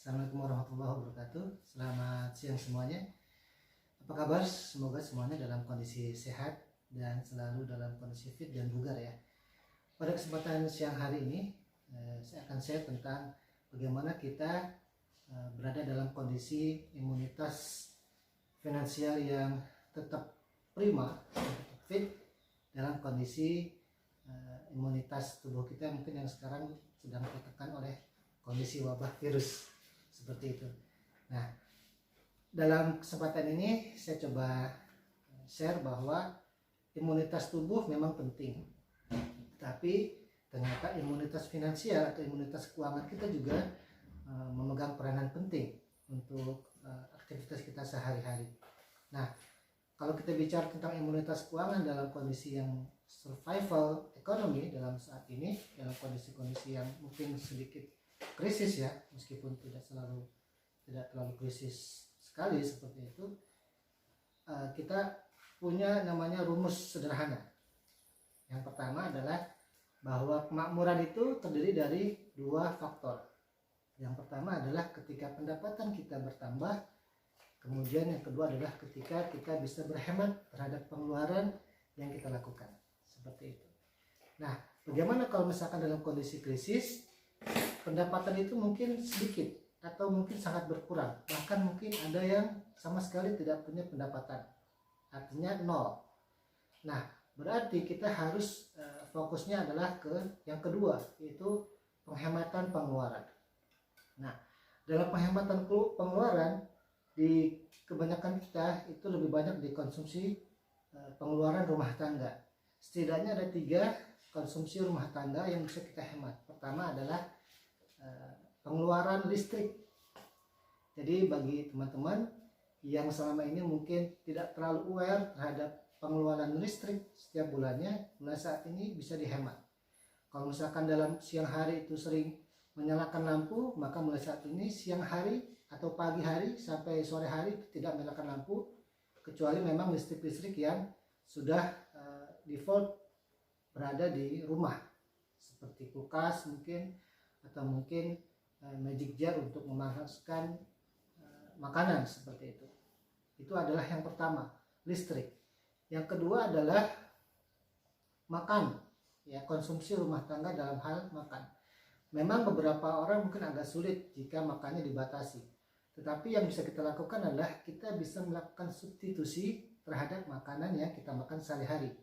Assalamualaikum warahmatullahi wabarakatuh. Selamat siang semuanya. Apa kabar? Semoga semuanya dalam kondisi sehat dan selalu dalam kondisi fit dan bugar ya. Pada kesempatan siang hari ini, saya akan share tentang bagaimana kita berada dalam kondisi imunitas finansial yang tetap prima, tetap fit dalam kondisi imunitas tubuh kita mungkin yang sekarang sedang tertekan oleh kondisi wabah virus seperti itu. Nah, dalam kesempatan ini saya coba share bahwa imunitas tubuh memang penting, tapi ternyata imunitas finansial atau imunitas keuangan kita juga memegang peranan penting untuk aktivitas kita sehari-hari. Nah, kalau kita bicara tentang imunitas keuangan dalam kondisi yang survival ekonomi dalam saat ini, dalam kondisi-kondisi yang mungkin sedikit krisis ya, meskipun tidak terlalu krisis sekali seperti itu, kita punya namanya rumus sederhana. Yang pertama adalah bahwa kemakmuran itu terdiri dari dua faktor. Yang pertama adalah ketika pendapatan kita bertambah, kemudian yang kedua adalah ketika kita bisa berhemat terhadap pengeluaran yang kita lakukan, seperti itu. Nah, bagaimana kalau misalkan dalam kondisi krisis pendapatan itu mungkin sedikit atau mungkin sangat berkurang, bahkan mungkin ada yang sama sekali tidak punya pendapatan, artinya nol. Nah, berarti kita harus fokusnya adalah ke yang kedua, yaitu penghematan pengeluaran. Nah, dalam penghematan pengeluaran di kebanyakan kita itu lebih banyak dikonsumsi pengeluaran rumah tangga. Setidaknya ada 3 konsumsi rumah tangga yang bisa kita hemat. Pertama adalah pengeluaran listrik. Jadi bagi teman-teman yang selama ini mungkin tidak terlalu aware terhadap pengeluaran listrik setiap bulannya, mulai saat ini bisa dihemat. Kalau misalkan dalam siang hari itu sering menyalakan lampu, maka mulai saat ini siang hari atau pagi hari sampai sore hari tidak menyalakan lampu, kecuali memang listrik-listrik yang sudah default berada di rumah, seperti kulkas mungkin, atau mungkin magic jar untuk memanaskan makanan, seperti itu. Itu adalah yang pertama, listrik. Yang kedua adalah makan, ya, konsumsi rumah tangga dalam hal makan. Memang beberapa orang mungkin agak sulit jika makannya dibatasi, tetapi yang bisa kita lakukan adalah kita bisa melakukan substitusi terhadap makanan yang kita makan sehari-hari.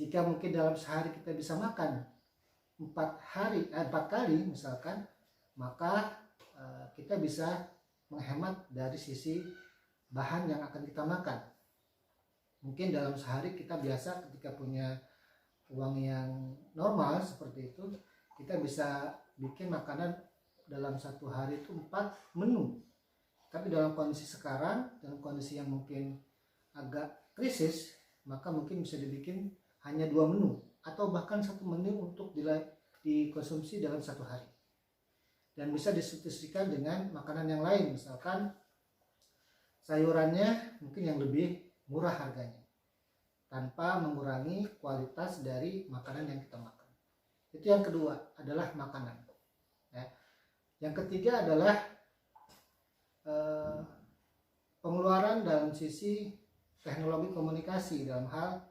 Jika mungkin dalam sehari kita bisa makan 4 kali misalkan, maka kita bisa menghemat dari sisi bahan yang akan kita makan. Mungkin dalam sehari kita biasa ketika punya uang yang normal seperti itu, kita bisa bikin makanan dalam 1 hari itu 4 menu. Tapi dalam kondisi sekarang, dalam kondisi yang mungkin agak krisis, maka mungkin bisa dibikin hanya 2 menu atau bahkan 1 menu untuk dikonsumsi dalam 1 hari, dan bisa disubstitusikan dengan makanan yang lain, misalkan sayurannya mungkin yang lebih murah harganya tanpa mengurangi kualitas dari makanan yang kita makan. Itu yang kedua adalah makanan ya. Yang ketiga adalah pengeluaran dalam sisi teknologi komunikasi dalam hal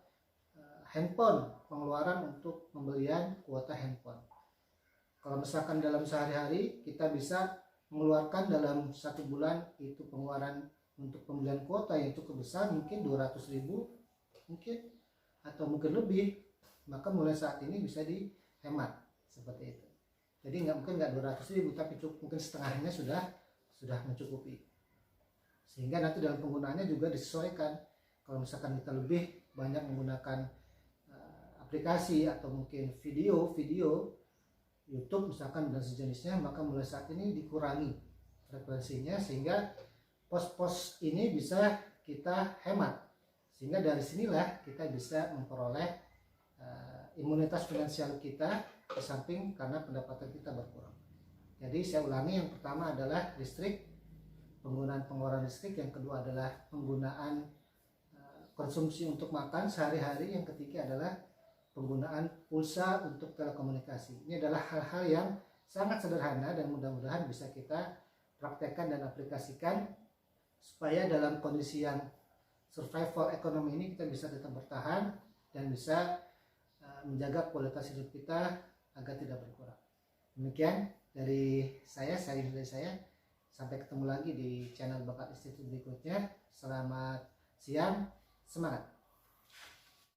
handphone, pengeluaran untuk pembelian kuota handphone. Kalau misalkan dalam sehari-hari kita bisa mengeluarkan dalam 1 bulan itu pengeluaran untuk pembelian kuota yang cukup besar, mungkin 200.000 mungkin, atau mungkin lebih, maka mulai saat ini bisa dihemat seperti itu. Jadi mungkin nggak 200.000, tapi mungkin setengahnya sudah mencukupi, sehingga nanti dalam penggunaannya juga disesuaikan. Kalau misalkan kita lebih banyak menggunakan aplikasi atau mungkin video YouTube misalkan dan sejenisnya, maka mulai saat ini dikurangi frekuensinya sehingga pos-pos ini bisa kita hemat, sehingga dari sinilah kita bisa memperoleh imunitas finansial kita, di samping karena pendapatan kita berkurang. Jadi saya ulangi, yang pertama adalah listrik, penggunaan pengeluaran listrik, yang kedua adalah penggunaan konsumsi untuk makan sehari-hari, yang ketiga adalah penggunaan pulsa untuk telekomunikasi. Ini adalah hal-hal yang sangat sederhana dan mudah-mudahan bisa kita praktekkan dan aplikasikan supaya dalam kondisi yang survival ekonomi ini kita bisa tetap bertahan dan bisa menjaga kualitas hidup kita agar tidak berkurang. Demikian dari saya, sharing dari saya. Sampai ketemu lagi di channel Bakat Institute berikutnya. Selamat siang, semangat.